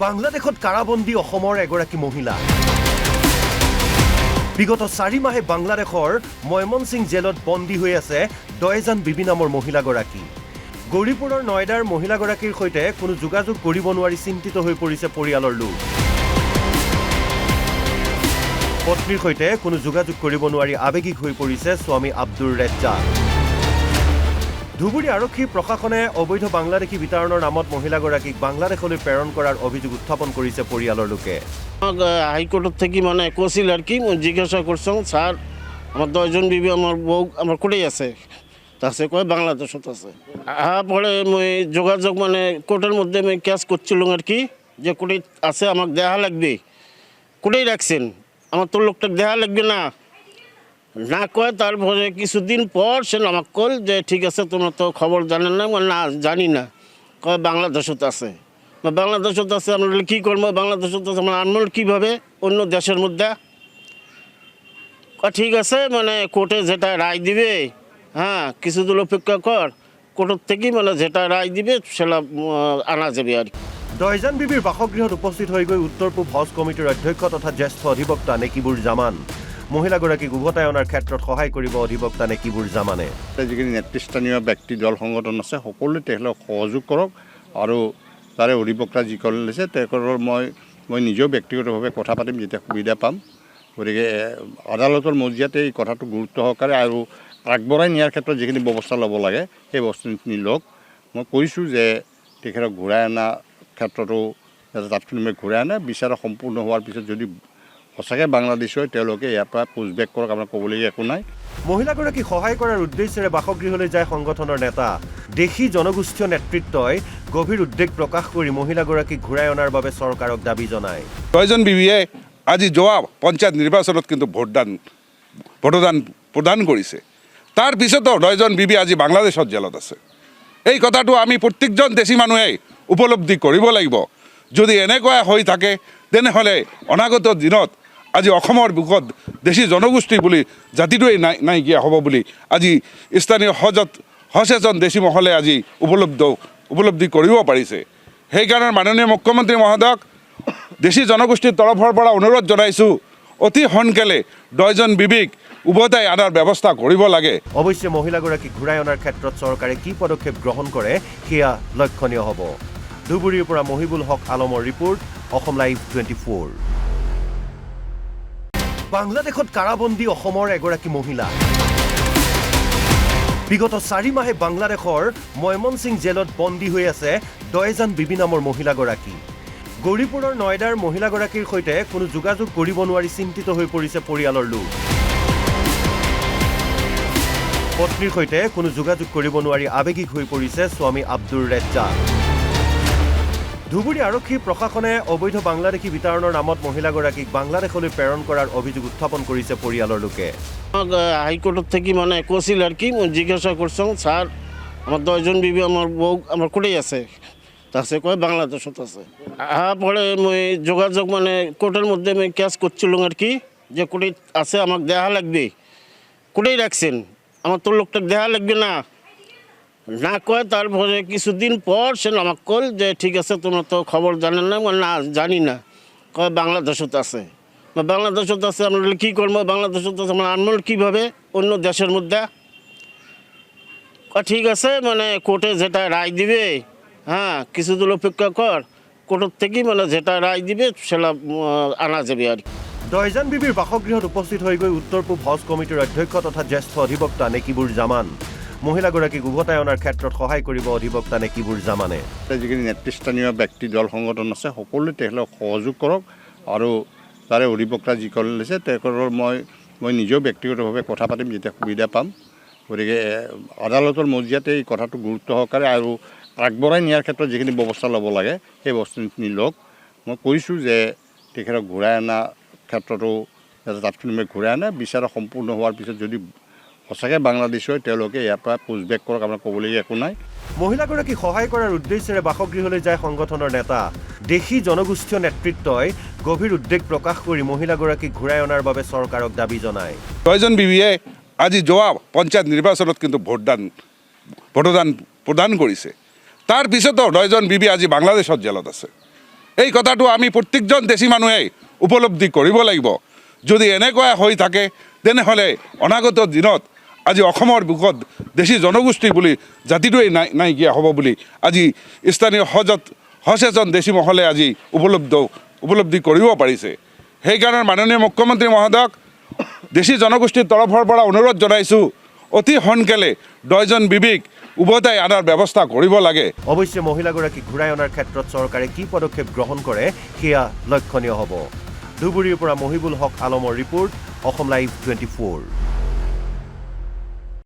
বাংলাদেশত কাৰাবন্দী অসমৰ এগৰাকী মহিলা বিগত 4 মাহে বাংলাদেশৰ ময়মনসিং জেলত বন্দী হৈ আছে দয়জান বিবি নামৰ মহিলাগৰাকী গৌৰীপুৰৰ নয়দাৰ মহিলাগৰাকীৰ সৈতে কোনো যোগাযোগ কৰিব নোৱাৰি চিন্তিত হৈ পৰিছে পৰিয়ালৰ লোক পত্নীৰ সৈতে কোনো যোগাযোগ কৰিব নোৱাৰি আবেগিক হৈ পৰিছে স্বামী আব্দুৰ ৰেজ্জাক ধুবুৰী আৰক্ষী প্ৰশাসনে অবৈধ বাংলাদেশী বিতৰণৰ নামত মহিলাগৰাকীক বাংলাদেশলৈ প্ৰেৰণ কৰাৰ অভিযোগ উত্থাপন কৰিছে পৰিয়ালৰ লোকে হাইকোর্টের থেকে মানে কছিল আর কি জিজ্ঞাসা করছেন স্যার আমার 10 জন বিবি আমার বউ আমার কোটেই আছে তাছে কয় বাংলাদেশত আছে পরে মই যোগাযোগ মানে কোর্টের মধ্যে আমি ক্যাশ করছিলাম আর কি যে কোটে আছে আমাকে দেখা লাগবে কোটেই রাখছেন আমার তোর লোকটা দেখা লাগবে না না কয় তারপরে কিছুদিন পর সে আমাকে কল যে ঠিক আছে তোমরা তো খবর জানেন না না জানি না কয় বাংলাদেশত আছে বাংলাদেশত আছে আমরা কী করবো বাংলাদেশত আছে আমরা আনবো কীভাবে অন্য দেশের মধ্যে ঠিক আছে মানে কোর্টে যেটা রায় দিবে হ্যাঁ কিছুদিন অপেক্ষা কর কোর্টের থেকেই মানে যেটা রায় দিবে সেটা আনা যাবে আর কি দয়জান বিবিৰ বাসগৃহত উপস্থিত হৈ গৈ উত্তৰ পূব হজ কমিটিৰ অধ্যক্ষ তথা জ্যেষ্ঠ অধিবক্তা নেকিবুৰ জামান মহিলাগৰাকীক উভতাই অনাৰ ক্ষেত্ৰত সহায় কৰিব অধিবক্তা নেকিবুৰ জামানে যিখিনি নেতৃস্থানীয় ব্যক্তি দল সংগঠন আছে সকলোৱে তেওঁলোকক সহযোগ কৰক আৰু তাৰে অধিবক্তা যিসকল লৈছে তেওঁলোকৰ মই নিজেও ব্যক্তিগতভাৱে কথা পাতিম যেতিয়া সুবিধা পাম গতিকে আদালতৰ মজিয়াতে এই কথাটো গুৰুত্ব সহকাৰে আৰু আগবঢ়াই নিয়াৰ ক্ষেত্ৰত যিখিনি ব্যৱস্থা ল'ব লাগে সেই বস্তুখিনি লওক মই কৈছোঁ যে তেখেতক ঘূৰাই অনা ক্ষেত্ৰতো তাৎক্ষণিকভাৱে ঘূৰাই আনে বিচাৰ সম্পূৰ্ণ হোৱাৰ পিছত যদি সঁচাকৈ বাংলাদেশ হয় তেওঁলোকে ইয়াৰ পৰা পুছবেক কৰক আপোনাৰ ক'বলগীয়া একো নাই মহিলাগৰাকীক সহায় কৰাৰ উদ্দেশ্যেৰে বাসগৃহলৈ যায় সংগঠনৰ নেতা দেশী জনগোষ্ঠীয় নেতৃত্বই গভীৰ উদ্বেগ প্ৰকাশ কৰি মহিলাগৰাকীক ঘূৰাই অনাৰ বাবে চৰকাৰক দাবী জনায় দয়জন বিবিয়ে আজি যোৱা পঞ্চায়ত নিৰ্বাচনত কিন্তু ভোটদান প্ৰদান কৰিছে তাৰ পিছতো দয়জন বিবি আজি বাংলাদেশত জেলত আছে এই কথাটো আমি প্ৰত্যেকজন দেশী মানুহে উপলব্ধি কৰিব লাগিব যদি এনেকুৱা হৈ থাকে তেনেহ'লে অনাগত দিনত আজি অসমৰ বুকত দেশী জনগোষ্ঠী বুলি জাতিটোৱেই নাইকিয়া হ'ব বুলি আজি স্থানীয় সচেতন দেশী মহলে আজি উপলব্ধি কৰিব পাৰিছে সেইকাৰণে মাননীয় মুখ্যমন্ত্ৰী মহোদয়ক দেশী জনগোষ্ঠীৰ তৰফৰ পৰা অনুৰোধ জনাইছোঁ অতি সোনকালে দয়জন বিবিক উভতাই অনাৰ ব্যৱস্থা কৰিব লাগে অৱশ্যে মহিলাগৰাকীক ঘূৰাই অনাৰ ক্ষেত্ৰত চৰকাৰে কি পদক্ষেপ গ্ৰহণ কৰে সেয়া লক্ষণীয় হ'ব ধুবুৰীৰ পৰা মহিবুল হক আলমৰ ৰিপৰ্ট অসম লাইভ 24 বাংলাদেশত কাৰাবন্দী অসমৰ এগৰাকী মহিলা বিগত 4 মাহে বাংলাদেশৰ ময়মনসিং জেলত বন্দী হৈ আছে দয়জান বিবি নামৰ মহিলাগৰাকী গৌৰীপুৰৰ নয়দাৰ মহিলাগৰাকীৰ সৈতে কোনো যোগাযোগ কৰিব নোৱাৰি চিন্তিত হৈ পৰিছে পৰিয়ালৰ লোক পত্নীৰ সৈতে কোনো যোগাযোগ কৰিব নোৱাৰি আবেগিক হৈ পৰিছে স্বামী আব্দুৰ ৰেজ্জাক ধুবুৰী আৰক্ষী প্ৰশাসনে অবৈধ বাংলাদেশী বিতৰণৰ নামত মহিলাগৰাকীক বাংলাদেশলৈ প্ৰেৰণ কৰাৰ অভিযোগ উত্থাপন কৰিছে পৰিয়ালৰ লোকে হাইকোর্টের থেকে মানে কছিল আর কি জিজ্ঞাসা করছেন স্যার আমার 10 জন বিবি আমার বউ আমার কোটেই আছে তাছে কয় বাংলাদেশত আছে পরে মই যোগাযোগ মানে কোর্টের মধ্যে আমি ক্যাশ করছিলাম আর কি যে কোটে আছে আমাকে দেখা লাগবে কোটেই রাখছেন আমার তোর লোকটা দেখা লাগবে না না কয় তারপরে কিছুদিন পর সে আমাকে কল যে ঠিক আছে তোমরা তো খবর জানেন না না জানি না কয় বাংলাদেশত আছে বাংলাদেশত আছে আমরা কী করবো বাংলাদেশত আছে আমরা আনবো কীভাবে অন্য দেশের মধ্যে ঠিক আছে মানে কোর্টে যেটা রায় দিবে হ্যাঁ কিছুদিন অপেক্ষা কর কোর্টের থেকেই মানে যেটা রায় দিবে সেটা আনা যাবে আর কি দয়জান বিবিৰ বাসগৃহত উপস্থিত হৈ গৈ উত্তৰ পূব হজ কমিটিৰ অধ্যক্ষ তথা জ্যেষ্ঠ অধিবক্তা নেকিবুৰ জামান মহিলাগৰাকীক উভতাই অনাৰ ক্ষেত্ৰত সহায় কৰিব অধিবক্তা নেকিবুৰ জামানে যিখিনি নেতৃস্থানীয় ব্যক্তি দল সংগঠন আছে সকলোৱে তেওঁলোকক সহযোগ কৰক আৰু তাৰে অধিবক্তা যিসকল লৈছে তেওঁলোকৰ মই নিজেও ব্যক্তিগতভাৱে কথা পাতিম যেতিয়া সুবিধা পাম গতিকে আদালতৰ মজিয়াতে এই কথাটো গুৰুত্ব সহকাৰে আৰু আগবঢ়াই নিয়াৰ ক্ষেত্ৰত যিখিনি ব্যৱস্থা ল'ব লাগে সেই বস্তুখিনি লওক মই কৈছোঁ যে তেখেতক ঘূৰাই অনা ক্ষেত্ৰতো তাৎক্ষণিকভাৱে ঘূৰাই আনে বিচাৰ সম্পূৰ্ণ হোৱাৰ পিছত যদি সঁচাকৈ বাংলাদেশ হয় তেওঁলোকে ইয়াৰ পৰা পুছবেক কৰক আপোনাৰ ক'বলগীয়া একো নাই মহিলাগৰাকীক সহায় কৰাৰ উদ্দেশ্যেৰে বাসগৃহলৈ যায় সংগঠনৰ নেতা দেশী জনগোষ্ঠীয় নেতৃত্বই গভীৰ উদ্বেগ প্ৰকাশ কৰি মহিলাগৰাকীক ঘূৰাই অনাৰ বাবে চৰকাৰক দাবী জনায় দয়জন বিবিয়ে আজি যোৱা পঞ্চায়ত নিৰ্বাচনত কিন্তু ভোটদান প্ৰদান কৰিছে তাৰ পিছতো দয়জন বিবি আজি বাংলাদেশত জেলত আছে এই কথাটো আমি প্ৰত্যেকজন দেশী মানুহে উপলব্ধি কৰিব লাগিব। যদি এনেকুৱা হৈ থাকে তেনেহ'লে অনাগত দিনত আজি অসমৰ বুকত দেশী জনগোষ্ঠী বুলি জাতিটোৱেই নাইকিয়া হ'ব বুলি আজি স্থানীয় সচেতন দেশী মহলে আজি উপলব্ধি কৰিব পাৰিছে। সেইকাৰণে মাননীয় মুখ্যমন্ত্ৰী মহোদয়ক দেশী জনগোষ্ঠীৰ তৰফৰ পৰা অনুৰোধ জনাইছোঁ, অতি সোনকালে 10জন বিবিক উভতাই অনাৰ ব্যৱস্থা কৰিব লাগে। অৱশ্যে মহিলাগৰাকীক ঘূৰাই অনাৰ ক্ষেত্ৰত চৰকাৰে কি পদক্ষেপ গ্ৰহণ কৰে সেয়া লক্ষণীয় হ'ব। ধুবুৰীৰ পৰা মহিবুল হক আলমৰ ৰিপৰ্ট, অসম লাইভ 24।